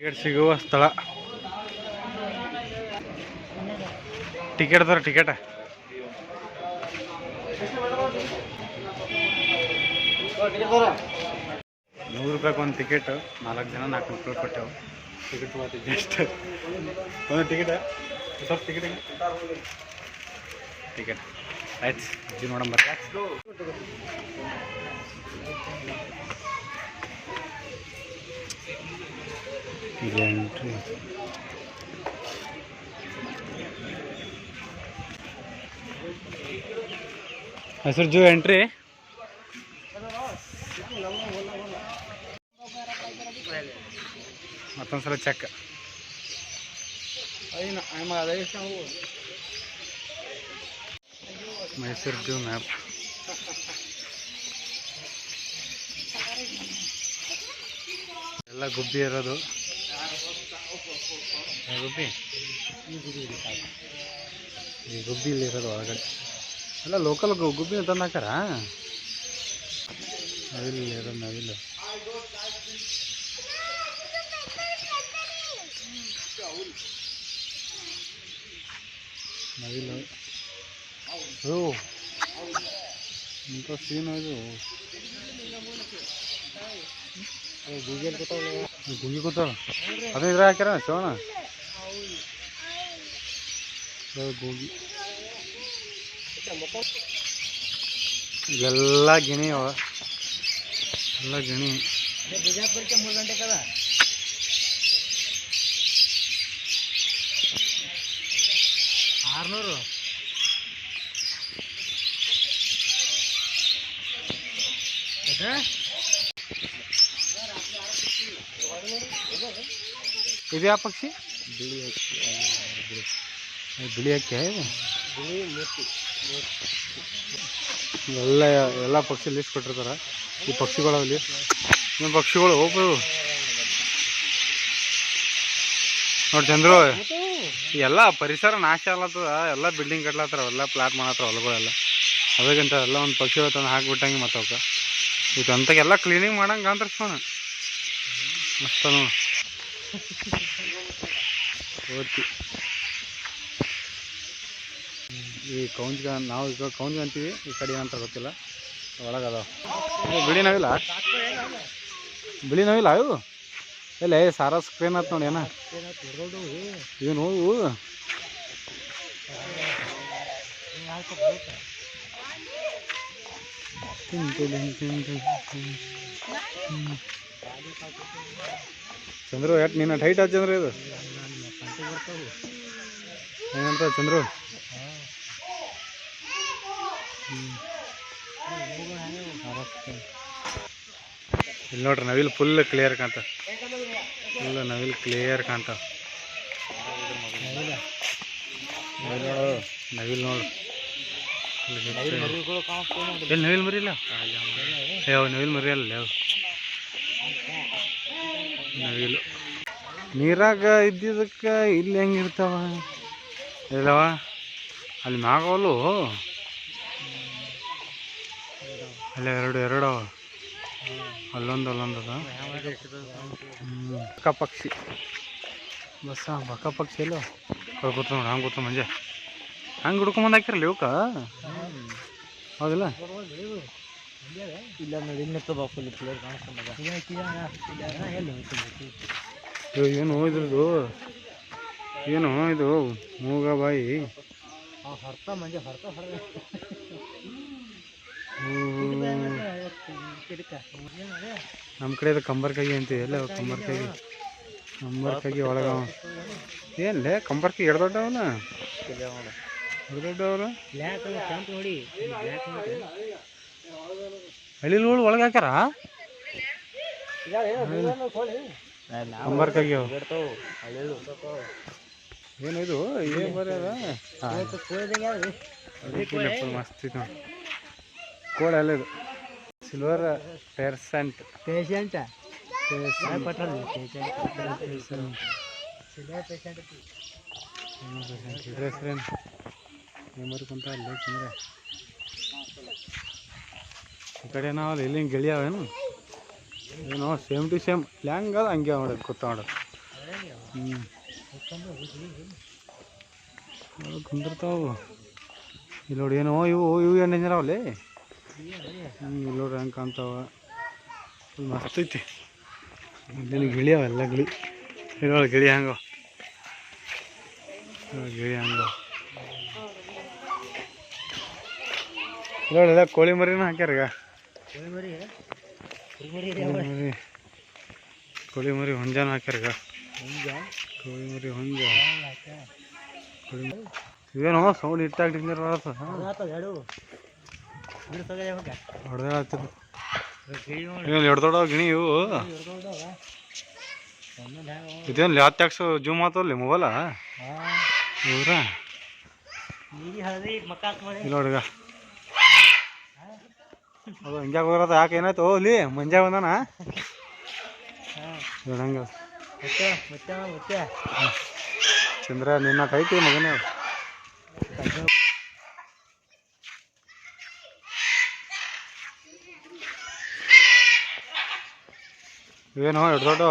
Ticket ಸಿಗುವ ಸ್ಥಳ. Ticket ಅದಾರ ಟಿಕೆಟ್ ₹100 ಒಂದು ಟಿಕೆಟ್. 4 ಜನ ₹400 ಕೊಟ್ಟೆವು. ಟಿಕೆಟ್ ತೊಗೊತಿದ್ದೆ ಅಷ್ಟೇ. ಒಂದು ಟಿಕೆಟ್ ಸ್ವಲ್ಪ ಟಿಕೆಟ್ ಆಯ್ತು. ಜಿ ನೋಡಮ್ ಬರ್ರಿ. ಎಂಟ್ರಿ ಹೆಸರು ಜೂ ಎಂಟ್ರಿ. ಮತ್ತೊಂದ್ಸಲ ಚೆಕ್. Mysuru zoo map. ಎಲ್ಲ ಗುಬ್ಬಿ ಇರೋದು. ಗುಬ್ಬಿ ಈ ಗುಬ್ಬಿ ಇಲ್ಲಿ ಇರೋದು ಒಳಗಡೆ ಎಲ್ಲ ಲೋಕಲ್ ಗುಬ್ಬಿ ತಂದು ಹಾಕಾರ. ನವಿಲು ಇರೋದು ನವಿಲು. ನವಿಲು ಇಂಥ ಸೀನು ಇದು. ಗುಂಗಿ ಕೂತಾವ ಅದು ಇದ್ರ ಹಾಕ್ಯಾರ ಶಿವಣ. ಗೂಗಿ ಎಲ್ಲ ಗಿಣಿ ಅವ. ಎಲ್ಲ ಗಿಣಿ. ಬಿಜಾಪುರಕ್ಕೆ 3 ಗಂಟೆಗೆ ಅದ. $600. ಇದು ಯಾವ ಪಕ್ಷಿ? ಬಿಳಿ ಹಕ್ಕಿ. ಎಲ್ಲ ಪಕ್ಷಿ ಲಿಸ್ಟ್ ಕೊಟ್ಟಿರ್ತಾರೆ. ಈ ಪಕ್ಷಿಗಳಲ್ಲಿ ನಿಮ್ಮ ಪಕ್ಷಿಗಳು ಹೋಗ್ಬೋದು ನೋಡಿ ಚಂದ್ರು. ಎಲ್ಲ ಪರಿಸರ ನಾಶ ಆಗ್ಲತ್ತದ. ಎಲ್ಲ ಬಿಲ್ಡಿಂಗ್ ಕಟ್ಲತ್ತಾರ, ಎಲ್ಲ ಪ್ಲಾಟ್ ಮಾಡತ್ತಾರ ಹೊಲಗಳೆಲ್ಲ. ಅದಕ್ಕಿಂತ ಎಲ್ಲ ಒಂದು ಪಕ್ಷಿಗಳು ತಂದು ಹಾಕಿಬಿಟ್ಟಂಗೆ ಮತ್ತೆ ಅವಕ್ಕೆ ಇದು ಅಂತಾಗೆಲ್ಲ ಕ್ಲೀನಿಂಗ್ ಮಾಡಂಗೆ ಕಾಣ್ತಾರೆ ಶಿವಣ. ಮಸ್ತ ನೋಡಿ ಓದ್ತಿ. ಈ ಕೌಂಜ್ಗ ನಾವು ಈಗ ಕೌಂಜ್ಗ ಅಂತೀವಿ, ಈ ಕಡೆ ಏನಂತ ಗೊತ್ತಿಲ್ಲ. ಒಳಗದಾವ ಬಿಳಿ ನಾವಿಲ್ಲ. ಬಿಳಿ ನಾವಿಲ್ಲ ಇವು ಎಲ್ಲ ಸಾರ ಸ್ಕ್ರೀನ್ ಆಯ್ತು ನೋಡಿ. ಏನ ಏನು ಇವು ಚಂದ್ರು. ಎಟ್ ನಿನ್ನ ಹೈಟ್ ಆದ ಚಂದ್ರು. ಇದು ಏನಂತ ಚಂದ್ರು? ಇಲ್ಲಿ ನೋಡ್ರಿ ನವಿಲ್ ಫುಲ್ ಕ್ಲಿಯರ್ ಕಾಣ್ತ. ಫುಲ್ ನವಿಲ್ ಕ್ಲಿಯರ್ ಕಾಣ್ತ. ನವಿಲ್ ನೋಡು. ಎಲ್ಲಿ ನವಿಲ್ ಮರಿ ಇಲ್ಲ? ಯಾವ ನವಿಲ್ ಮರಿ ಅಲ್ಲ ಯಾವ ನವಿಲು. ನೀರಾಗ ಇದ್ದಿದ್ದಕ್ಕೆ ಇಲ್ಲಿ ಹೆಂಗಿರ್ತಾವ ಇಲ್ಲವ? ಅಲ್ಲಿ ಮ್ಯಾಗವಲ್ಲು. ಅಲ್ಲೇ ಎರಡು ಅವ. ಅಲ್ಲೊಂದು ಅದ. ಬಕ್ಕ ಪಕ್ಷಿ ಬಸ್ಸ. ಬಕ್ಕ ಪಕ್ಷಿ ಎಲ್ಲೋ ಕೂತ ನೋಡಿ. ಹಂಗೆ ಕೂತ ಮಂಜೆ ಹಂಗೆ ಹುಡ್ಕೊಂಬಂದು ಹಾಕಿರಲ್ಲ ಇವಕ್ಕ. ಹೌದಿಲ್ಲ? ಏನು ಇದ್ರದ್ದು? ಏನು ಇದು ಮೂಗ ಬಾಯಿ. ನಮ್ಮ ಕಡೆ ಇದು ಕಂಬರ್ಕಾಯಿ ಅಂತೀವಿ. ಎಲ್ಲ ಕಂಬರ್ಕಾಯಿ ಒಳಗ ಏನ್ಲೇ ಕಂಬರ್ಕಾಯಿ ಎಡ್ ದೊಡ್ಡವಲ್ಲ. ದೊಡ್ಡವ್ರ ಹಳ್ಳಿಗಳು ಒಳಗೆ ಹಾಕ್ಯಾರ. ಕಂಬರ್ಕಾಯಿ ಏನು ಇದು ಏನು ಬರೋದ? ಮಸ್ತ್ ಇದು ಕೋಳ ಎಲ್ಲ. ಇದು ಸಿಲ್ವರ್ ಪೇಷಂಟ್. ಹೆಸರೇನು ಮರಿ ಕುಂತ ಅಲ್ಲೇ ಚಂದ್ರೆ. ಈ ಕಡೆ ನಾವು ಇಲ್ಲಿ ಗೆಳಿಯಾವೇನು ಏನೋ ಸೇಮ್ ಟು ಸೇಮ್ ಹೆಂಗದ ಹಂಗೆ ಮಾಡೋದು ಗೊತ್ತ ಮಾಡೋದು. ಕುಂದಿರ್ತಾವು ಇಲ್ಲಿ ನೋಡಿ ಏನೋ ಇವು ಏನು ಡೇಂಜರ್ ಇಲ್ಲಿ ನೋಡಿ ಹೆಂಗೆ ಕಾಣ್ತಾವ ಮಸ್ತ್ ಐತಿ ಇಲ್ಲಿನ ಗಿಳಿ ಅವೆಲ್ಲ ಗಿಳಿ ಇಲ್ಲಿ ಗಿಳಿ ಹಂಗ ಗಿಳಿ ಹಂಗ ಇಲ್ಲ ಕೋಳಿ ಮರಿನೂ ಹಾಕ್ಯಾರ ಈಗ ಕೋಳಿ ಮರಿ ಹುಂಜಾನು ಹಾಕ್ಯಾರ ಈಗ ಕೋಳಿ ಮರಿ ಹುಂಜ ಇವೇನೋ ಸೌಂಡ್ ಇಟ್ಟಾಗ ಡೇಂಜರ್ ಹೊಡೆದ ಆಗ್ತದೆ ಎರಡು ದೊಡ್ಡ ಗಿಣಿ ಇವು ಇದೇನು ಲ್ಯಾತ್ಯಾಕ್ಸು ಜೂಮ್ ಆತಲ್ಲಿ ಮೊಬೈಲ ಇವ್ರ ನೋಡ್ಗ ಅದು ಹಂಗ್ಯಾಗ ಹೋಗ್ರದ ಯಾಕೆ ಏನಾಯ್ತು ಇಲ್ಲಿ ಮಂಜಾ ಬಂದಾನ ಹಂಗ ಚಂದ್ರ ನಿನ್ನ ಕೈತಿ ಮಗನೇ ಇವೇನೋ ಎರಡು ದೊಡ್ಡ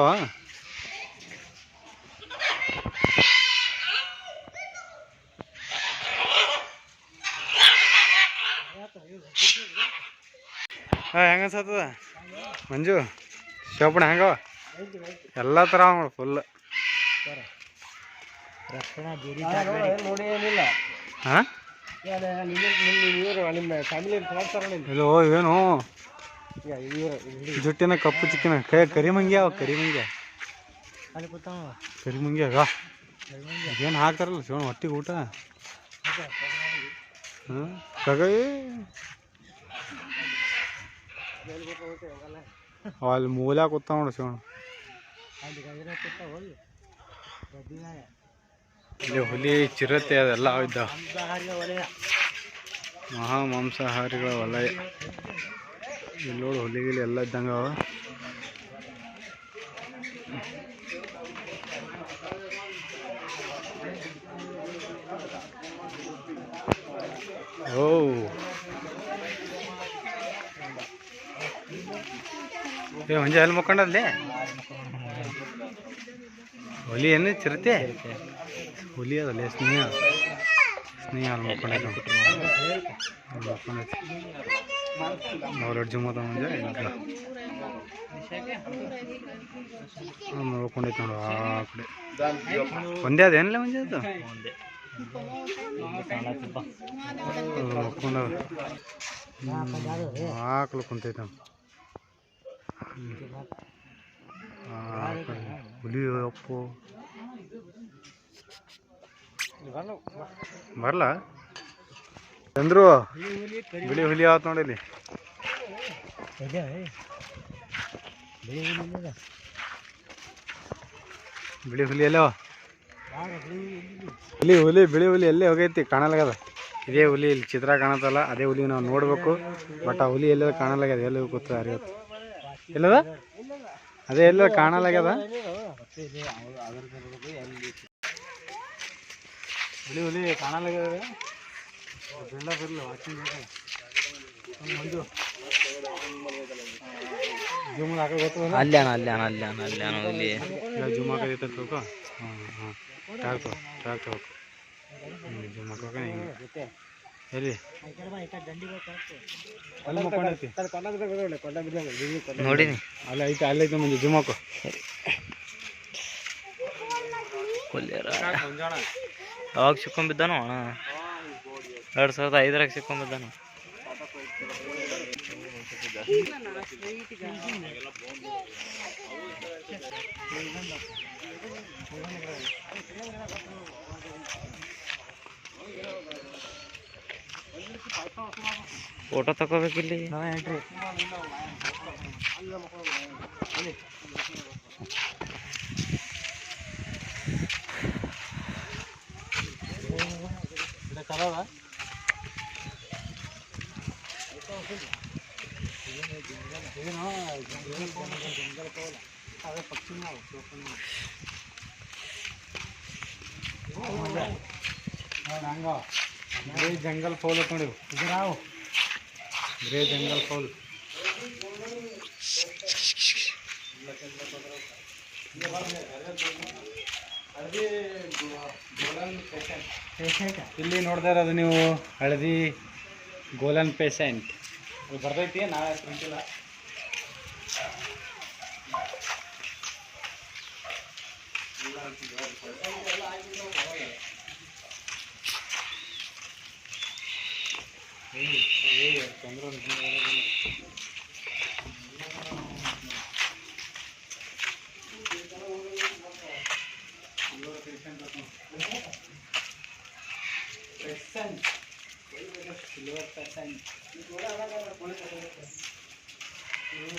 ಹೆಂಗ ಅನ್ಸತ್ತದ ಮಂಜು ಶಿವಪುಣ ಹೆಂಗ ಎಲ್ಲ ಥರ ನೋಡಿ ಫುಲ್ ಹಾಂ ಇಲ್ಲೋ ಇವೇನು ಜುಟ್ಟಿನ ಕಪ್ಪು ಚಿಕ್ಕಿನ ಕರಿಮಂಗ್ಯ ಕರಿಮಂಗ್ಯ ಕರಿಮಂಗ್ಯಾಗ ಏನು ಹಾಕ್ತಾರಲ್ಲ ಶಿವಣ್ಣ ಹೊಟ್ಟಿಗೆ ಊಟ ಹಾಂ ಕಗೈ ಅಲ್ಲಿ ಮೂಲ ಕೂತಾವ ನೋಡು ಶಿವಣ್ಣ ಇಲ್ಲಿ ಹುಲಿ ಚಿರತೆ ಅದೆಲ್ಲ ಇದ್ದ ಮಹಾ ಮಾಂಸಾಹಾರಿಗಳ ವಲಯ ಇಲ್ಲಿ ನೋಡು ಹುಲಿಗಿಲಿ ಎಲ್ಲ ಇದ್ದಂಗೆ ಅವ ಓ ಮಂಜ ಅಲ್ಲಿ ಮುಕ್ಕೊಂಡಲ್ಲಿ ಹುಲಿ ಏನು ಚಿರತೆ ಹುಲಿ ಅದಲ್ಲ ಸ್ನೇಹ ಅಲ್ಲಿ ಮುಕ್ಕೊಂಡೈತೆ ಅವ್ರೆರಡು ಜುಮ್ಮದ ಮುಂಜೆ ನೋಡ್ಕೊಂಡೈತೆ ನೋಡು ಆ ಕಡೆ ಒಂದೇ ಅದೇನಿಲ್ಲ ಮುಂಜೆ ಅದು ನೋಡ್ಕೊಂಡ ಆಕಳು ಕುಂತೈತೆ ಹುಲಿ ಅಪ್ಪು ಬರಲ್ಲ ಚಂದ್ರು ಬಿಳಿ ಹುಲಿ ಆವತ್ತು ನೋಡಿಲಿ ಬಿಳಿ ಹುಲಿ ಎಲ್ಲೋ ಹುಲಿ ಬಿಳಿ ಹುಲಿ ಎಲ್ಲೇ ಹೋಗೈತಿ ಕಾಣಲಾಗದ ಇದೇ ಹುಲಿ ಇಲ್ಲಿ ಚಿತ್ರ ಕಾಣತ್ತಲ್ಲ ಅದೇ ಹುಲಿ ನಾವು ನೋಡ್ಬೇಕು ಬಟ್ ಆ ಹುಲಿ ಎಲ್ಲ ಕಾಣಲಾಗ್ಯದ ಎಲ್ಲಿ ಗೊತ್ತ ಅರಿವತ್ತು ಎಲ್ಲದ ಅದೇ ಎಲ್ಲ ಕಾಣಲಾಗ್ಯದ ಬಿಳಿ ಹುಲಿ ಕಾಣಲಾಗ್ಯದ ಬಿರ್ಲ ಮಂಜು ಜೂಮ್ ಹಾಕ ಗೊತ್ತದ ಅಲ್ಲಾನ ಹುಲಿ ಜೂಮ್ ಹಾಕೈತೆ ತಿಳ್ಕೊ ಹಾಂ ಟ್ರ್ಯಾಕ್ ತಗೋಬೇಕು ಜೂಮ್ ಹಾಕೋಕ ಹಿಂಗೆ ಎಲ್ಲಿ ಅಲ್ಲಿ ಮುಕ್ಕೊಂಡೈತಿ ನೋಡಿನಿ ಅಲ್ಲೈತೆ ಮುಂದೆ ಜೂಮ್ ಹಾಕೋ ಅವಾಗ ಸಿಕ್ಕೊಂಬಿದ್ದಾನು ಅಣ್ಣ 2005 ಸಿಕ್ಕೊಂಬಿದ್ದಾನು ಫೋಟೋ ತಗೋಬೇಕಿಲ್ಲಿ ग्रे जंगल फॉल ನೋಡಿ ಇದ್ರಾವ್ ग्रे जंगल फॉल ಇಲ್ಲಿ ನೋಡ್ತಾ ಇರೋದು ನೀವು ಹಳದಿ ಗೋಲನ್ ಪೇಷಂಟ್ ಅದು ಬರ್ತೈತಿ, ನಾಳೆ ಪ್ರಿಂಟಿಲ್ಲ.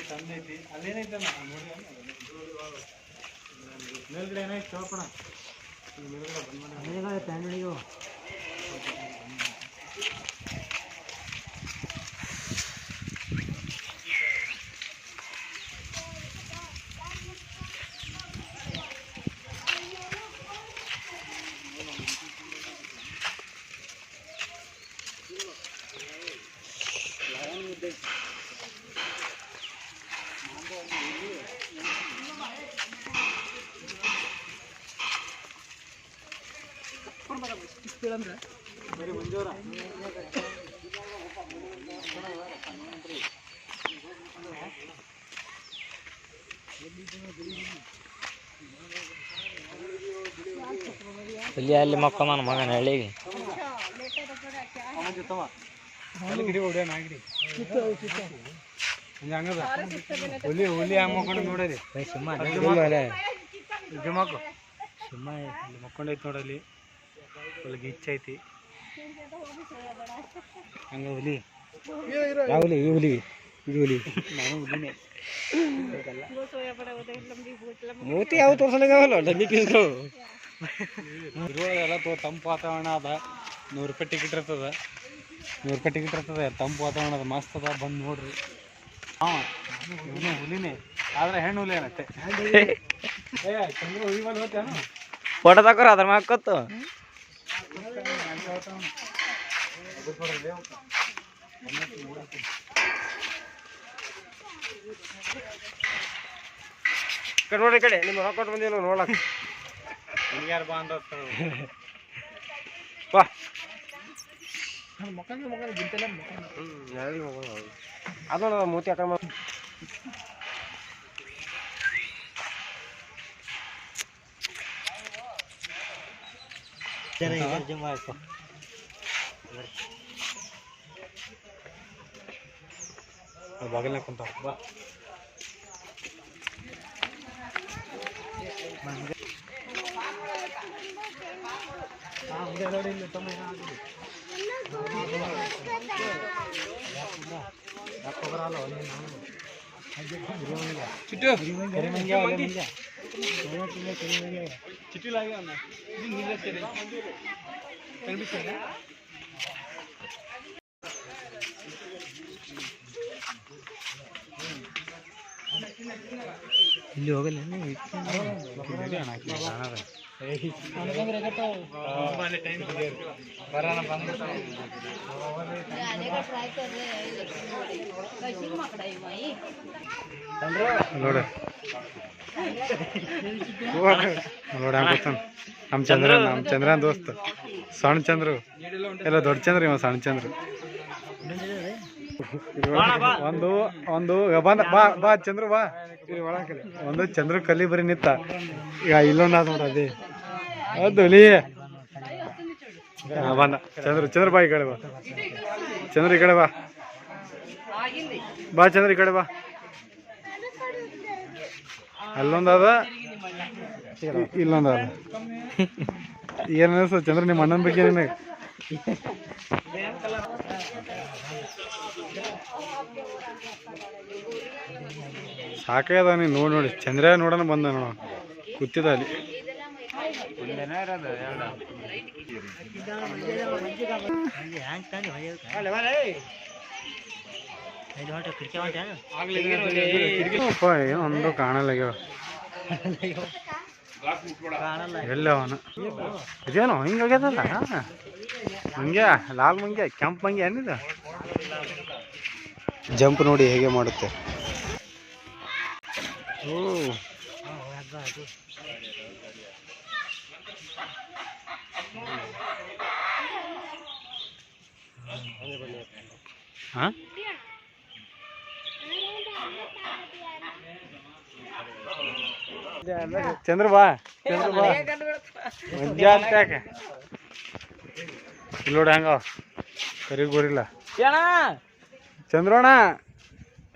ತಂದೈತಿ ಅಲ್ಲೇನೈತೆ ಮೇಲ್ಗಡೆ ಏನಾಯ್ತು ಚೋಪಣ ಮೇಲ್ಗಡೆ ಪ್ಯಾಂಡಿಗೂ ಬರೀ ಮುಂಜೋರ ಇಲ್ಲಿ ಅಲ್ಲಿ ಮಕ್ಕ ನನ್ನ ಮಗನ ಹಳ್ಳಿಗೆ ಗಿಡಿ ಹೊಡ್ಯ ನಾಗಿಡಿ ಹಂಗದ ಹುಲಿ ಹುಲಿ ಹಂಗೆ ಮಕ್ಕೊಂಡು ನೋಡರಿ ಜಮಾಕು ಸುಮ್ಮ ಇಲ್ಲಿ ಮಕ್ಕೊಂಡೈತಿ ನೋಡಲ್ಲಿ ಫುಲ್ ಗಿಚ್ ಐತಿ ಹಂಗ ಹುಲಿ ಯಾವ ಹುಲಿ ಈ ಹುಲಿ ಇದು ಹುಲಿ ನಾನು ಹುಲಿನೇ ಮೂತಿ ಯಾವ ತೋರ್ಸಲಿಗಾವಲ್ಲ ಡಬ್ಬಿ ಪೀಸ್ಗಳು ಇರುವಾಗೆಲ್ಲ ತಂಪು ವಾತಾವರಣ ಅದ. 100 ರೂಪಾಯಿ ಟಿಕೆಟ್ ಇರ್ತದೆ, 100 ರೂಪಾಯಿ ಟಿಕೆಟ್ ಇರ್ತದೆ. ತಂಪು ವಾತಾವರಣ ಅದ, ಮಸ್ತ್ ಅದ, ಬಂದು ನೋಡ್ರಿ. ಹಾಂ ಇವನು ಹುಲಿನೇ, ಆದ್ರೆ ಹೆಣ್ಣು ಹುಲಿ ಏನತ್ತೆ. ಏ ಚಂದ್ರ ಹುಲಿ ಮೇಲೆ ಹೋಗ್ತೇನು ಫೋಟೋ ತಗೋರ ಅದ್ರ ಮ್ಯಾಗ ಕೂತು ನೋಡ್ರಿ ಈ ಕಡೆ ನಿಮ್ಮ ರೊಕ್ಕ ಕೊಟ್ಟು ಬಂದೇನು ನೋಡಕ್ ಯಾರು ಬಾ ಅಂತ ಬಾ ಅದೊಂದು ಮೂತಿ ಹಾಕ ಬಾಗಿಲ್ನ ಕುಂತ ಬಾ ಇಲ್ಲಿ ಹೋಗಲ್ಲ ನೋಡಿ ನಮ್ಮ ಚಂದ್ರನ್ ದೋಸ್ತ ಸಣ್ಣ ಚಂದ್ರು ಎಲ್ಲ ದೊಡ್ಡ ಚಂದ್ರ ಇವ ಸಣ್ಣ ಚಂದ್ರು. ಒಂದು ಬಂದ ಬಾ ಬಾ ಚಂದ್ರು ಬಾ ಒಂದು ಚಂದ್ರ ಕಲ್ಲಿ ಬರೀ ನಿತ್ತ. ಈಗ ಇಲ್ಲೊಂದು ಆದ ನೋಡ್ರಿ ಅದೇ ಅದು ಹುಲಿ ಬಂದ. ಚಂದ್ರ ಬಾ ಈ ಕಡೆ ಬಾ, ಚಂದ್ರ ಈ ಕಡೆ ಬಾ, ಬಾ ಚಂದ್ರ ಈ ಕಡೆ ಬಾ. ಅಲ್ಲೊಂದು ಅದ ಇಲ್ಲೊಂದು ಅದ. ಏನ್ ಅನಿಸ್ತು ಚಂದ್ರ ನಿಮ್ಮ ಅಣ್ಣನ ಬಗ್ಗೆ ನಿನಗೆ? ಸಾಕಾಗದ ನೀನು ನೋಡಿ ಚಂದ್ರ ನೋಡೋಣ ಬಂದ ನೋಡ ಕೂತಿದ ಅಲ್ಲಿ. ಏನೋ ಒಂದು ಕಾಣಲ್ಲಾಗ್ಯಾವ ಎಲ್ಲ ಅವನು ಇದೇನೋ ಹಿಂಗಾಗ್ಯದಲ್ಲ ಮಂಗ್ಯ ಲಾಲ್ ಮಂಗ್ಯ ಕೆಂಪು ಮಂಗ್ಯ ಏನಿದೆ. ಜಂಪ್ ನೋಡಿ ಹೇಗೆ ಮಾಡುತ್ತೆ. ಓ ಹಾಂ ಚಂದ್ರ ಬಾ ಯಾಕೆ ಇಲ್ಲಿ ನೋಡಿ ಹಂಗ ಕರಿ ಗೋರಿಲ್ಲ ಚಂದ್ರೋಣ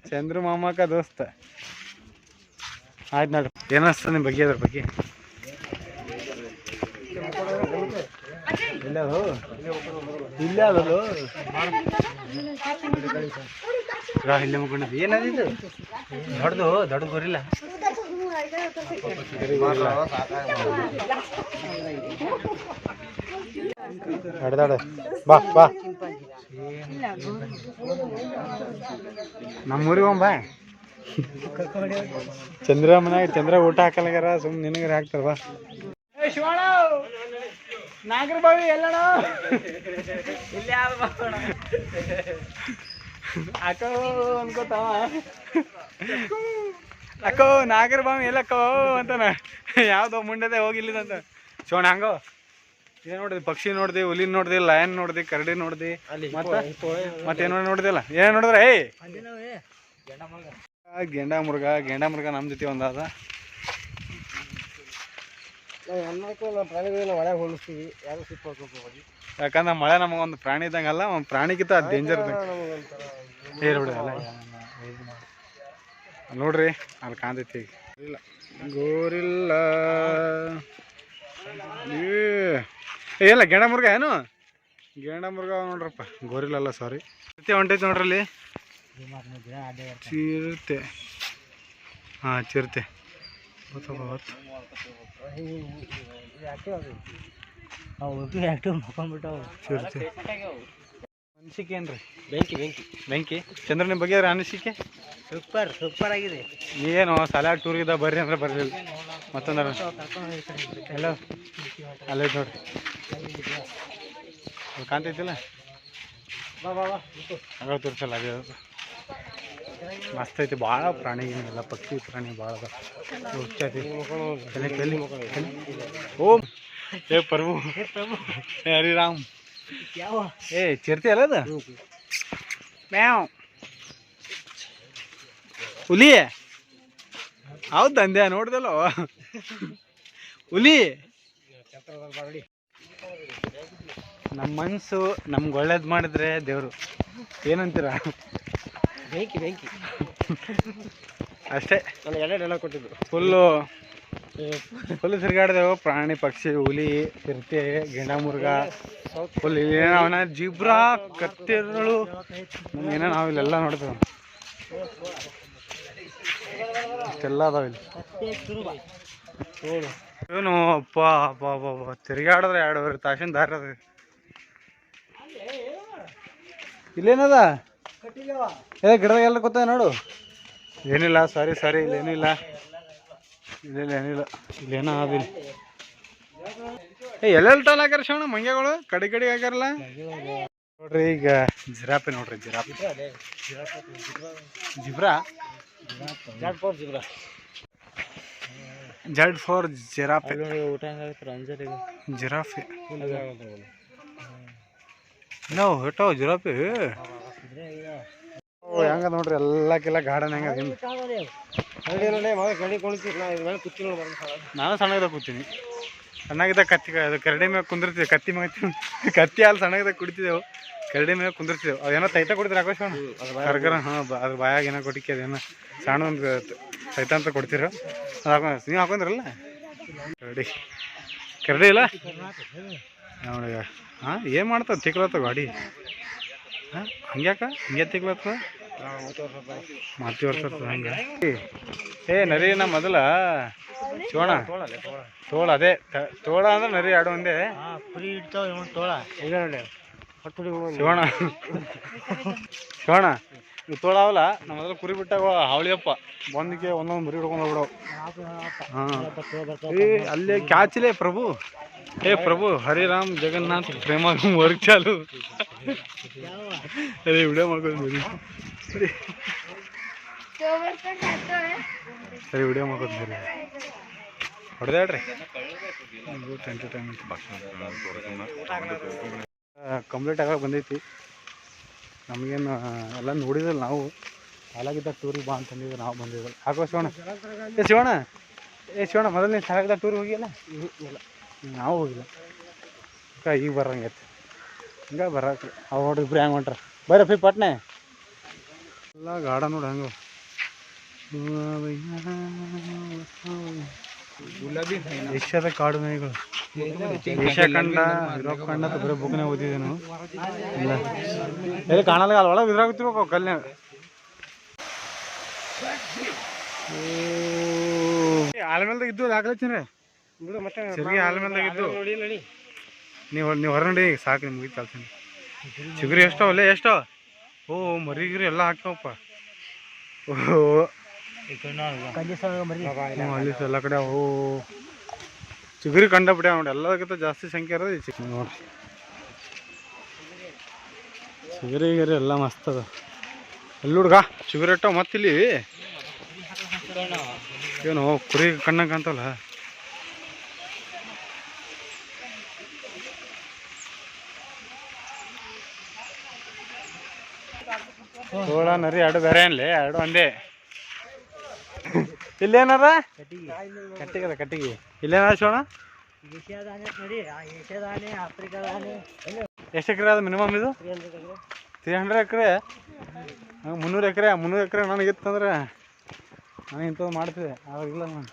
ಚಂದ್ರ ಮಾಮಕ್ಕ ದೋಸ್ತ ಆಯ್ತು ನೋಡ್ರಿ ಏನಿಸ್ತದೆ ನಿಮ್ಮ ಬಗ್ಗೆ ಅದ್ರ ಬಗ್ಗೆ ಇಲ್ಲ ಅದಲ್ಲ ಇಲ್ಲೇ ಮುಗ್ಕೊಂಡದ್ದು ಏನದಿದ್ದು ದೊಡ್ಡದು ಗೋರಿಲ್ಲ ನಡ್ದಾಡ ಬಾ ಬಾ ನಮ್ಮೂರಿಗೆ ಹೋಗ್ ಬಾ ಚಂದ್ರ ಮನ್ಯಾಗ ಚಂದ್ರ ಊಟ ಹಾಕಲ್ಗಾರ ಸುಮ್ಮನೆ ನಿನಗರ ಹಾಕ್ತಾರ ಬಾ ಶಿವಣ್ಣ ನಾಗರ ಬಾವಿ ಎಲ್ಲಣ ಇಲ್ಲಿ ಅಕ್ಕೋ ಅನ್ಕೋತಾವ ಅಕ್ಕೋ ನಾಗರ ಬಾವಿ ಎಲ್ಲಕ್ಕೋ ಅಂತಾನ ಯಾವ್ದೋ ಮುಂಡದೆ ಹೋಗಿಲ್ಲಿದಂತ ಶಿವಣ್ಣ ಹಂಗೋ ಏನ್ ನೋಡಿದೆ ಪಕ್ಷಿ ನೋಡ್ದಿ ಹುಲಿ ನೋಡ್ದಿ ಲಯನ್ ನೋಡ್ದಿ ಕರಡಿ ನೋಡ್ದಿ ಮತ್ತೇನು ನೋಡ್ದಿಲ್ಲ ಏನ್ ನೋಡಿದ್ರ ಗೆಂಡ ಮುರ್ಗ ನಮ್ ಜೊತೆ ಒಂದಾದ ಒಳಗೆ ಹೋಲಿಸ್ತೀವಿ ಯಾರು ಸಿಕ್ಕೋಗಿ ಯಾಕಂದ್ರೆ ಮಳೆ ನಮಗೊಂದು ಪ್ರಾಣಿ ಇದ್ದಂಗಲ್ಲ ಒಂದು ಪ್ರಾಣಿಗಿಂತ ಡೇಂಜರ್ ಅಲ್ಲ ನೋಡ್ರಿ ಅಲ್ಲಿ ಕಾಣ್ತೈತಿ ಇಲ್ಲ ಗೋರಿಲ್ಲ ಇಲ್ಲ ಗೆಂಡ ಮುರ್ಗ ಏನು ಗೆಂಡ ಮುರ್ಗ ನೋಡ್ರಪ್ಪ ಗೋರಿಲ್ಲ ಸಾರಿ ಚಿರತೆ ಹೊಂಟೈತಿ ನೋಡ್ರಲ್ಲಿ ಚಿರತೆ ಹಾಂ ಚಿರತೆ ಚಿರತೆ ಅನಿಸಿಕೆ ಏನ್ರಿ ಬೆಂಕಿ ಚಂದ್ರನ ಬಗ್ಗೆ ಅನಿಸಿಕೆ ಸೂಪರ್ ಆಗಿದೆ ಏನು ಸಲಾಡ್ ಟೂರ್ಗಿದ್ದ ಬರ್ರಿ ಅಂದ್ರೆ ಬರಲಿಲ್ಲ ಮತ್ತೊಂದು ಎಲ್ಲ ಅಲ್ಲೇ ನೋಡ್ರಿ ಅಲ್ಲಿ ಕಾಣ್ತೈತಿಲ್ಲ ಆಗ ತೋರಿಸಲ್ಲ ಅದೇ ಮಸ್ತ್ ಐತಿ ಭಾಳ ಪ್ರಾಣಿ ಎಲ್ಲ ಪಕ್ಷಿ ಪ್ರಾಣಿ ಭಾಳ ಓಂ ಏ ಪ್ರಭು ಏ ಹರಿರಾಮ್ ಏ ಚಿರತೆ ಅಲ್ಲ ಅದು ಮ್ಯಾವ್ ಹುಲಿ ಹೌದು ಅಂದೆ ನೋಡ್ದಲ್ಲ ಹುಲಿ ನಮ್ಮ ಮನಸ್ಸು ನಮ್ಗೆ ಒಳ್ಳೇದು ಮಾಡಿದ್ರೆ ದೇವರು ಏನಂತೀರ ಬೆಂಕಿ ಅಷ್ಟೇ ಎಲ್ಲ ಕೊಟ್ಟಿದ್ರು ಫುಲ್ಲು ತಿರುಗಾಡಿದೆವು ಪ್ರಾಣಿ ಪಕ್ಷಿ ಹುಲಿ ಚಿರತೆ ಗೆಂಡ ಮುರ್ಗ ಫುಲ್ ಅವನ ಜಿಬ್ರಾ ಕತ್ತೆಗಳು ಏನೋ ನಾವು ಇಲ್ಲೆಲ್ಲ ನೋಡ್ತೇವೆ ಇಷ್ಟೆಲ್ಲ ಅದಾವ ಇಲ್ಲಿ ಏನು ಅಪ್ಪ ತಿರುಗಾಡಿದ್ರೆ 2.5 ತಾಸಿನ ದಾರಿ ಅದ ಇಲ್ಲೇನದ ಗಿಡದಾಗ ಎಲ್ಲ ಗೊತ್ತ ನೋಡು ಏನಿಲ್ಲ ಸಾರಿ ಇಲ್ಲೇನಿಲ್ಲ ಏನಿಲ್ಲ ಇಲ್ಲೇನೋ ಅದಿಲ್ಲ ಎಲ್ಲೆಲ್ಲಿ ಟೋಲ್ ಹಾಕ್ಯಾರ ಶಿವಣ್ಣ ಮಂಗ್ಯಗಳು ಕಡೆ ಹಾಕ್ಯಾರಲ್ಲ ನೋಡ್ರಿ ಈಗ ಜಿರಾಪೆ ನೋಡ್ರಿ ಜಿಬ್ರಾ ಜಡ್ ಫಾರ್ ಜಿರಾಪೆ ಊಟ ಜಿರಾಫೆ ನಾವು ಹೊಟ್ಟೋ ಜಿರಾಪೆ ಹೆಂಗ ನೋಡ್ರಿ ಎಲ್ಲಕ್ಕೆಲ್ಲ ಗಾರ್ಡನ್ ಹೆಂಗ ನಾನು ಸಣ್ಣದಾಗ ಕೂತೀನಿ ಸಣ್ಣಾಗಿದ್ದಾಗ ಕರಡಿ ಮ್ಯಾಗ ಕುಂದಿರ್ತೀವಿ ಕತ್ತಿ ಹಾಲು ಸಣ್ಣಗಿದ್ದಾಗ ಕುಡಿತಿದ್ದೆವು ಕರಡಿ ಮ್ಯಾಗ ಕುಂದಿರ್ತಿದ್ದೆವು ಅದೇನೋ ತೈತ ಕೊಡ್ತೀರಿ ಆಕಾಶವಣ್ಣ ಕರ್ಕರ ಹಾಂ ಅದ್ರ ಬಾಯಾಗ ಏನೋ ಕೊಟ್ಟಿಕ್ಕೆ ಅದೇನೋ ಸಣ್ಣ ಒಂದು ತೈತ ಅಂತ ಕೊಡ್ತೀರ ಅದು ನೀವು ಹಾಕೊಂಡ್ರಲ್ಲ ಕರಡಿ ಇಲ್ಲ ನೋಡಿ ಹಾಂ ಏನು ಮಾಡ್ತಾವ ತಿಕ್ಲತ್ತವ ಗಾಡಿ ಹಾಂ ಹಿಂಗೆ ತಿಕ್ಲತ್ತವ ಮಾತಿ ವರ್ಷ ಹಂಗೆ ನರಿನ ಮೊದಲ ಶಿವಣ ತೋಳ ಅದೇ ತೋಳ ಅಂದ್ರೆ ನರಿ ಆಡು ಒಂದೇ ಶಿವಣ ಇವು ತೋಳ ಅವಲ್ಲ ನಮ್ಮ ಮೊದಲು ಕುರಿ ಬಿಟ್ಟಾಗ ಹಾವಳಿಯಪ್ಪ ಬಂದಿಗೆ ಒಂದೊಂದು ಮರಿ ಹಿಡ್ಕೊಂಡು ಹೋಗ್ಬಿಡವು ಹಾಂ ಅಲ್ಲೇ ಕ್ಯಾಚಿಲೆ ಪ್ರಭು ಪ್ರಭು ಹರಿರಾಮ್ ಜಗನ್ನಾಥ್ ಪ್ರೇಮ ವರ್ಕ್ ಚಾಲು ಅದೇ ವಿಡಿಯೋ ಮಾಡ್ಕೊಂಡು ಸರಿ ವಿಡಿಯೋ ಮಾಡ್ಕೊಂಡು ಸರಿ ಹೊಡೆದಾಡ್ರಿ ಎಂಟರ್ಟೈನ್ಮೆಂಟ್ ಕಂಪ್ಲೀಟ್ ಆಗ ಬಂದೈತಿ ನಮಗೇನು ಎಲ್ಲ ನೋಡಿದ್ರಲ್ಲ ನಾವು ಶಾಲಾಗಿದ್ದ ಟೂರಿಗೆ ಬಾ ಅಂತಂದಿದ್ರು, ನಾವು ಬಂದಿದ್ವಿ. ಹಾಕೋ ಶಿವಣ್ಣ. ಶಿವಣ್ಣ ಮೊದಲು ನೀನು ಶಾಲಾಗಿದ್ದ ಟೂರಿಗೆ ಹೋಗಿಲ್ಲ? ಇಲ್ಲ, ನಾವು ಹೋಗಿಲ್ಲ. ಈಗ ಬರಂಗೈತಿ ಹಿಂಗೆ ಬರಕ್ಕೆ ಅವ್ರು ನೋಡಿ ಇಬ್ರು ಹೆಂಗೆ ಹೊಂಟ್ರ. ಬರ್ರಿ ಪಟ್ನೆ ಎಲ್ಲ ಗಾರ್ಡನ್ ನೋಡಿ ಹಂಗೆ ಏಷ್ಯಾದ ಕಾಡು ನಾಯಿಗಳು. ಏಷ್ಯಾ ಖಂಡ, ಯುರೋಪ್ ಖಂಡ ಅಂತ ಬರೀ ಬುಕ್ನೇ ಓದಿದ್ದೆ ನಾವು. ಇಲ್ಲ ಎಲ್ಲಿ ಕಾಣಲ್ಲ, ಅಲ್ಲಿ ಒಳಗೆ ಇದ್ರಾಗುತ್ತಿರ್ಬೇಕು ಕಲ್ಯಾಣ. ಆಲ್ಮೇಲ್ದಾಗ ಇದ್ದು ಹಾಕ್ಲತ್ತೀನಿ ಬಿಡು ಮತ್ತೆ ಚಿರ್ಗಿ ಆಲ್ಮೇಲ್ದಾಗ ಇದ್ದು ನೋಡಿ ನೋಡಿ. ನೀವು ಹೊರ ನೋಡಿ ಸಾಕು ನಿಮ್ಗೆ ಕಲ್ತೀನಿ. ಚಿಗುರಿ ಎಷ್ಟೋ ಅಲ್ಲೇ ಎಷ್ಟೋ. ಓ ಮರಿಗಿರಿ ಎಲ್ಲ ಹಾಕ್ಯವಪ್ಪ. ಓಹೋ ಅಲ್ಲಿ ಎಲ್ಲ ಕಡೆ ಓ ಚಿಗುರಿ ಕಂಡಬಿಡ ನೋಡಿ. ಎಲ್ಲದಕ್ಕಿಂತ ಜಾಸ್ತಿ ಸಂಖ್ಯೆ ಇರೋದು ಈ ಚಿಕ್ಕ ನೋಡ್ರಿ. ಚಿಗುರಿ ಗಿರಿ ಎಲ್ಲ ಮಸ್ತ್ ಅದ. ಎಲ್ಲಿ ಹುಡ್ಗ ಚಿಗುರಿ ಇಟ್ಟವು ಮತ್ತಿಲ್ಲಿ ಏನು ಕುರಿ ಕಣ್ಣಂಗೆ ಕಾಣ್ತವಲ್ಲ. ತೋಳ ನರಿ ಎರಡು ಬೇರೆ ಅನ್ಲಿ, ಎರಡು ಒಂದೇ. ಇಲ್ಲೇನಾರ ಕಟ್ಟಿಗೆ ಕಟ್ಟಿಗೆ ಇಲ್ಲೇನಾರ ಶಿವಣ್ಣ? ಎಷ್ಟು ಎಕರೆ ಅದು ಮಿನಿಮಮ್ ಇದು? 300 ಎಕರೆ. 300 ಎಕರೆ. 300 ಎಕರೆ ನನಗಿತ್ತಂದ್ರೆ ನಾನು ಇಂಥದ್ದು ಮಾಡ್ತಿದ್ದೆ. ಆವಾಗಿಲ್ಲ ನಾನು.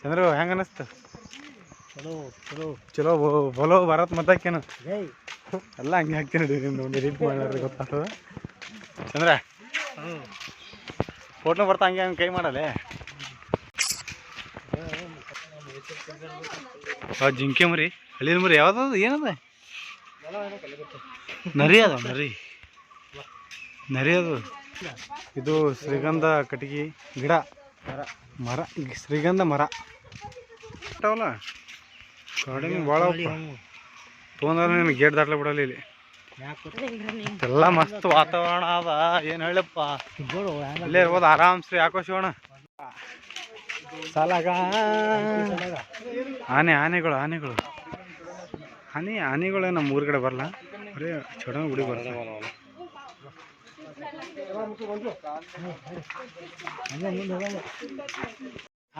ಚಂದ್ರು ಹೆಂಗೆ ಅನ್ನಿಸ್ತು? ಚಲೋ ಚಲೋ ಚಲೋ ಬಲೋ ಭಾರತ್ ಮತಕ್ಕೇನು ಎಲ್ಲ ಹಂಗೆ ಹಾಕ್ತೀನಿ ನೋಡಿ. ನಿಮ್ದು ಎಡಿಟ್ ಮಾಡಿದ್ರೆ ಗೊತ್ತಾಗ್ತದೆ. ಚಂದ್ರ ಫೋಟೋ ಬರ್ತಾ ಹಂಗೆ ಹಂಗೆ ಕೈ ಮಾಡಲ್ಲೇ. ಜಿಂಕೆ ಮರಿ, ಹಳ್ಳಿನ ಮರಿ ಯಾವ್ದದು ಏನದ? ನರಿ ಅದ, ನರಿ ನರಿ ಅದು. ಇದು ಶ್ರೀಗಂಧ ಕಟ್ಟಿಗೆ ಗಿಡ, ಮರ, ಶ್ರೀಗಂಧ ಮರ ಅವಲ್ಲ. ಕಾಡಿನ ಭಾಳ ತೊಗೊಂಡ್ರೆ ನೀನು ಗೇಟ್ ದಾಟ್ಲ ಬಿಡಲ್ಲ ಇಲ್ಲಿ. ಎಲ್ಲ ಮಸ್ತ್ ವಾತಾವರಣ ಅದ. ಏನು ಹೇಳಪ್ಪ, ಇಲ್ಲೇ ಇರ್ಬೋದು ಆರಾಮ್ಸ್ರಿ. ಯಾಕೋ ಶಿವಣ್ಣ ಸಾಲಾಗ ಆನೆಗಳು ಆನೆಗಳು ನಮ್ಮ ಊರ ಕಡೆ ಬರಲ್ಲ, ಬರೀ ಚೊಡ ಗುಡಿ ಬರ್ತವೆ.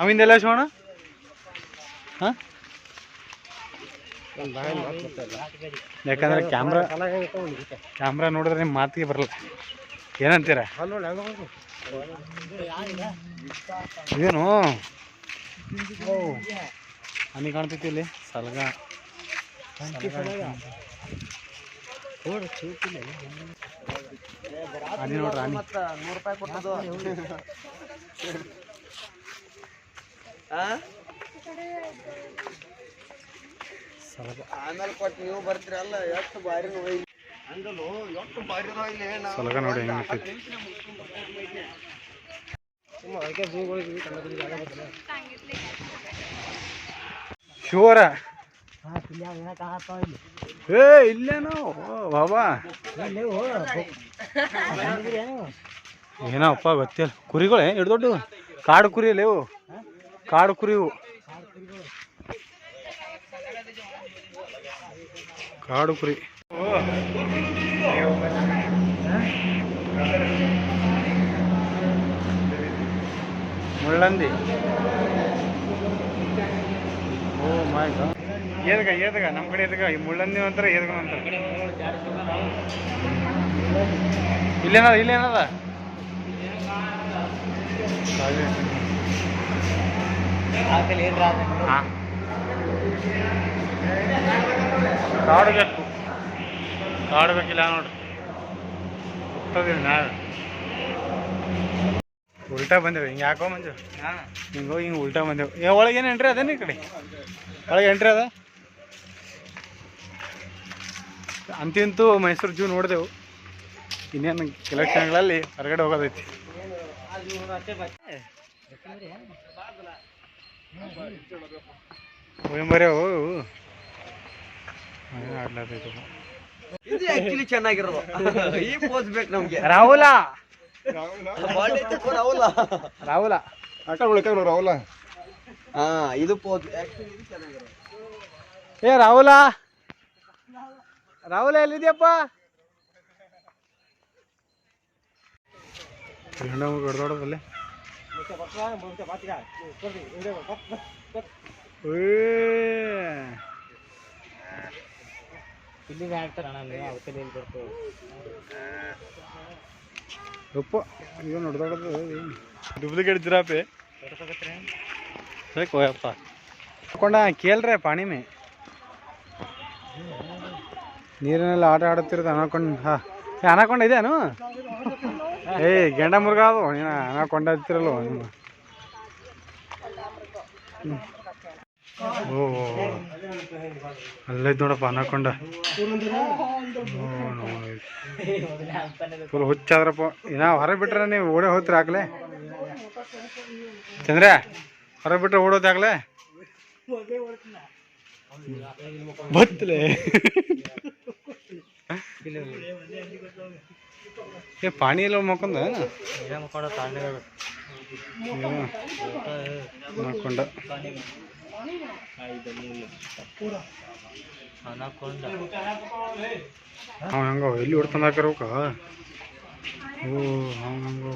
ಅವಿಂದೆಲ್ಲ ಶಿವಣ್ಣ? ಹಾಂ, ಯಾಕಂದ್ರೆ ಕ್ಯಾಮ್ರಾ ನೋಡಿದ್ರೆ ನಿಮ್ಮ ಮಾತಿಗೆ ಬರಲ್ಲ. ಏನಂತೀರ? ಏನು ಹನಿ ಕಾಣ್ತೈತಿ ಇಲ್ಲಿ ಸಲಗ. ಹನಿ ನೋಡ್ರಿ, ಹನಿ. ಆಮೇಲೆ ಕೊಟ್ಟು ನೀವು ಬರ್ತೀರಲ್ಲ, ಎಷ್ಟು ಬಾರಿ ಸಲಗ ನೋಡಿ ಹೆಂಗೈತಿ. ಶಿವರ ಏ ಇಲ್ಲೇನೋ ಬಾಬಾ ಏನಪ್ಪ ಗೊತ್ತಿಲ್ಲ. ಕುರಿಗಳೇ ಎರಡು ದೊಡ್ಡ ಕಾಡು ಕುರಿ ಅಲ್ಲ ಇವು, ಕಾಡು ಕುರಿ ಇವು, ಕಾಡು ಕುರಿ. ಮುಳ್ಳಂದಿ. ಓ ಮೈ ಗಾಡ್. ಏದಗ ನಮ್ಮ ಕಡೆ ಎದಗ ಈ ಮುಳ್ಳಂದಿ ಅಂತಾರೆ, ಏದಗ ಅಂತಾರೆ. ಇಲ್ಲೇನದ ಕಾಡು ಬೇಕಿಲ್ಲ ನೋಡ್ರಿ. ನಾವು ಉಲ್ಟಾ ಬಂದೇವು. ಹಿಂಗೆ ಯಾಕೋ ಮಂಜು ಹಿಂಗೆ ಹೋಗಿ ಹಿಂಗೆ ಉಲ್ಟಾ ಬಂದೆವು. ಒಳಗೆ ಏನು ಎಂಟ್ರಿ ಅದೇನು? ಈ ಕಡೆ ಒಳಗೆ ಎಂಟ್ರಿ ಅದ. ಅಂತಿಂತೂ ಮೈಸೂರು ಜೂ ನೋಡಿದೆವು. ಇನ್ನೇನು ಕೆಲವು ಕ್ಷಣಗಳಲ್ಲಿ ಹೊರಗಡೆ ಹೋಗೋದೈತಿ. ಹೋಯಂಬರ್ಯಾವು ಆಡ್ಲಾತೈತಿ. ಇದು ಆಕ್ಚುಲಿ ಚೆನ್ನಾಗಿರೋದು. ಈ ಪೋಸ್ ಬೇಕು ನಮ್ಗೆ. ರಾಹುಲ ರಾಹುಲ ಆಟ ಉಳಿಕ ರಾಹುಲ. ಹಾ, ಇದು ಪೋಸ್ ಏ ರಾಹುಲ ಎಲ್ಲಿದ್ಯಪ್ಪ? ಗಂಡ ಹೊಡೆದೋಡದಲ್ಲಿ ಇಲ್ಲಿಗೆ ಹಾಕ್ತಾರಣ್ಣ ನೀವು ಅವತ್ತಲ್ಲಿ ಇಲ್ಲಿ ಬರ್ತವೆ ಯಪ್ಪ ಏನು ಹೊಡೆದೋಡದು डुप्लीकेट जिराफे कोयप्पा ಕೊಂಡ ಕೇಳ್ರೆ ಪಾಣಿ ಮೇ ನೀರಿನಲ್ಲಿ ಆಟ ಆಡುತ್ತಿರೋದು ಅನಾಕೊಂಡ ಅನಾಕೊಂಡ ಇದೇನು ಏ ಗೆಂಡ ಮುರುಗ ಅದು ನೀನು ಅನಾಕೊಂಡ ಹತ್ತಿರಲ್ಲ ನಿಮ್ಮ ಓ ಅಲ್ಲೈತೆ ನೋಡಪ್ಪ ಅನಾಕೊಂಡ ಫುಲ್ ಹುಚ್ಚಾದ್ರಪ್ಪ ಇನ್ನ ಹೊರಗೆ ಬಿಟ್ರೆ ನೀವು ಓಡೇ ಹೋಗ್ತೀರ ಆಗ್ಲೇ ಚಂದ್ರ ಹೊರಗೆ ಬಿಟ್ರೆ ಓಡೋದಾಗ್ಲೇ ಬತ್ತಲೆ ಏ ಪಾಣಿ ಎಲ್ಲ ಮಕ್ಕೊಂದ ಮಕ್ಕೊಂಡ ಅವ ಹಂಗ ಎಲ್ಲಿ ಹೊಡ್ತಂದ ಹಾಕರ್ಬೇಕ ಓ ಹಂಗೋ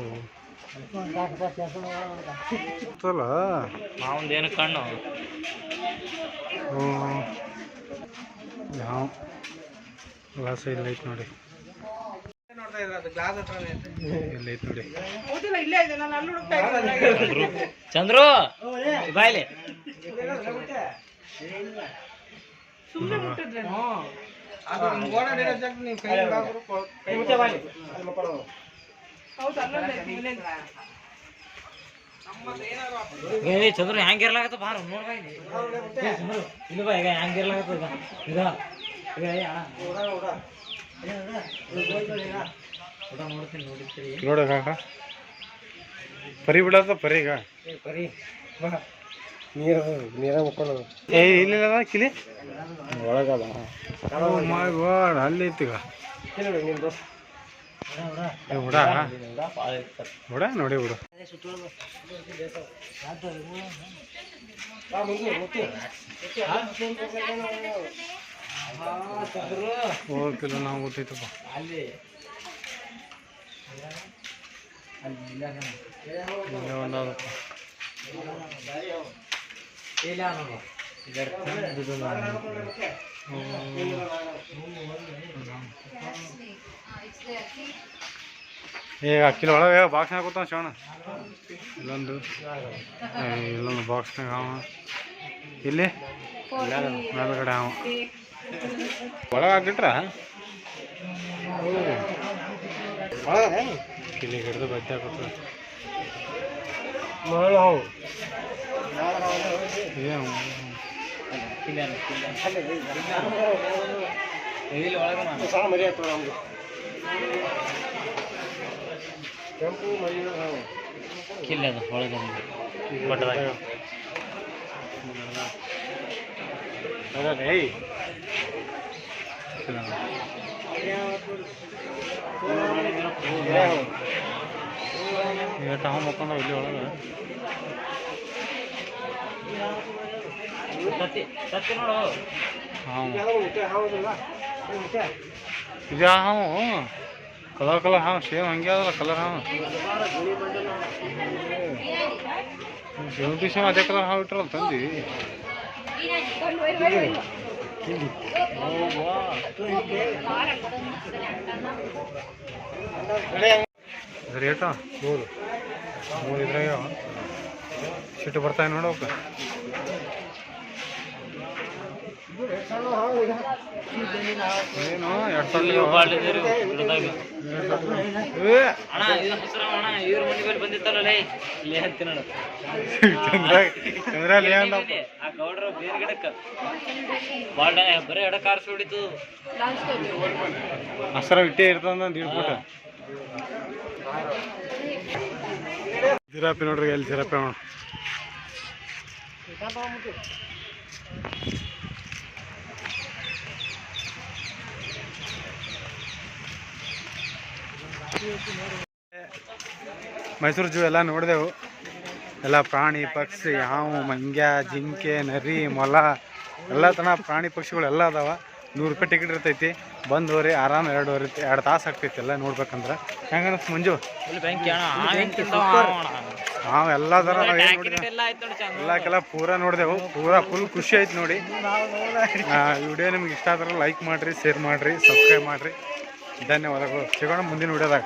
ಮಾವಂದೇನು ಕಣ್ಣು ಯಾವ ಗ್ಲಾಸ್ ಇಲ್ಲೈತೆ ನೋಡಿ ಇಲ್ಲೈತೆ ನೋಡಿ ಚಂದ್ರು ಬಾಯ್ಲೆ ಚಂದ್ರು ಹೆಂಗಿರ್ಲಾಗತ್ತ ಬಾರ ನೋಡ್ಬಾ ಇಲ್ಲಿ ಬಾ ಈಗ ಹೆಂಗಿರ್ಲಾಗತ್ತ ಈಗ ಈಗ ನೋಡ್ತೀನಿ ನೋಡಿರ್ತೀರಿ ನೋಡ ಕಾಕ ಪರಿ ಬಿಡತ್ತ ಪರಿಗ ಬರೀ ನೀರ ಮುಕ್ಕೊಳ್ಳೋದು ಏ ಇಲ್ಲ ಕಿಲಿ ಒಳಗದ ಮೈ ಗಾಡ್ ಅಲ್ಲಿ ಐತಿಗ ಹುಡ ಹುಡ ನೋಡಿ ಹುಡು ಹೋಗ್ತಿಲ್ಲ ನಾವು ಗೊತ್ತೈತಪ್ಪ ಅಲ್ಲಿ ಒಂದಾದಪ್ಪ ಈಗ ಅಕ್ಕಿಲ ಒಳಗೆ ಬಾಕ್ಸ್ನಾಗ ಕೂತಾವ ಶಿವಣ್ಣ ಇಲ್ಲೊಂದು ಬಾಕ್ಸ್ನಾಗ ಅವ ಇಲ್ಲಿ ಮೇಲ್ಗಡೆ ಅವ ಒಳಗೆ ಹಾಕಿಟ್ರ ಕಿಲಿ ಹಿಡಿದು ಬತ್ತೆ ಹಾಕುತ್ತ ಕಿಲ್ಲದ ಒಳಗೆ ಏಟ ಮಕ್ಕೊಂಡ ಇಲ್ಲಿ ಒಳಗೆ ನೋಡು ಇದು ಹಾವು ಕಲರ್ ಕಲರ್ ಹಾವು ಸೇಮ್ ಹಂಗೆ ಅದಲ್ಲ ಕಲರ್ ಹಾವು ಸೇಮ್ ಟು ಸೇಮ್ ಅದೇ ಕಲರ್ ಹಾವು ಇಟ್ರಲ್ಲ ತಂದು ರೇಟ ಮೂರು ಇದ್ರಾಗ ಸಿಟ್ಟು ಬರ್ತಾವೆ ನೋಡೋಕ ಏನು 2000 ಬಂದಿತ್ತಲ್ಲ ಚಂದ್ರ ಆ ಗೌಡ್ರು ಬೇರೆ ಗಿಡಕ್ಕ ಬರೀ ಎಡ ಕಾರ್ಸಿ ಹೊಡಿತು ಹಸರ ಇಟ್ಟೇ ಇರ್ತದ ಹಿಡ್ಬಿಟ್ಟ ಜಿರಾಪಿ ನೋಡ್ರಿ ಎಲ್ಲಿ ಜಿರಾಪಿ ನೋಡ್ರಿ ಮೈಸೂರು ಜೂ ಎಲ್ಲ ನೋಡಿದೆವು ಎಲ್ಲ ಪ್ರಾಣಿ ಪಕ್ಷಿ ಹಾವು ಮಂಗ್ಯ ಜಿಂಕೆ ನರಿ ಮೊಲ ಎಲ್ಲ ತನ ಪ್ರಾಣಿ ಪಕ್ಷಿಗಳು ಎಲ್ಲ ಅದಾವ 100 ರೂಪಾಯಿ ಟಿಕೆಟ್ ಇರ್ತೈತಿ. ಬಂದವ್ರಿ ಆರಾಮ್ 2 ತಾಸು ಆಗ್ತೈತಿ ಎಲ್ಲ ನೋಡ್ಬೇಕಂದ್ರೆ. ಹೆಂಗ ಮಂಜು ನಾವು ಎಲ್ಲ ಥರ ಎಲ್ಲಕ್ಕೆಲ್ಲ ಪೂರ ನೋಡಿದೆವು. ಫುಲ್ ಖುಷಿ ಆಯ್ತು ನೋಡಿ. ವಿಡಿಯೋ ನಿಮ್ಗೆ ಇಷ್ಟ ಆದ್ರೆ ಲೈಕ್ ಮಾಡಿರಿ, ಶೇರ್ ಮಾಡಿರಿ, ಸಬ್ಸ್ಕ್ರೈಬ್ ಮಾಡಿರಿ. ಧನ್ಯವಾದಗಳು. ಸಿಗೋಣ ಮುಂದಿನ ವಿಡಿಯೋದಾಗ.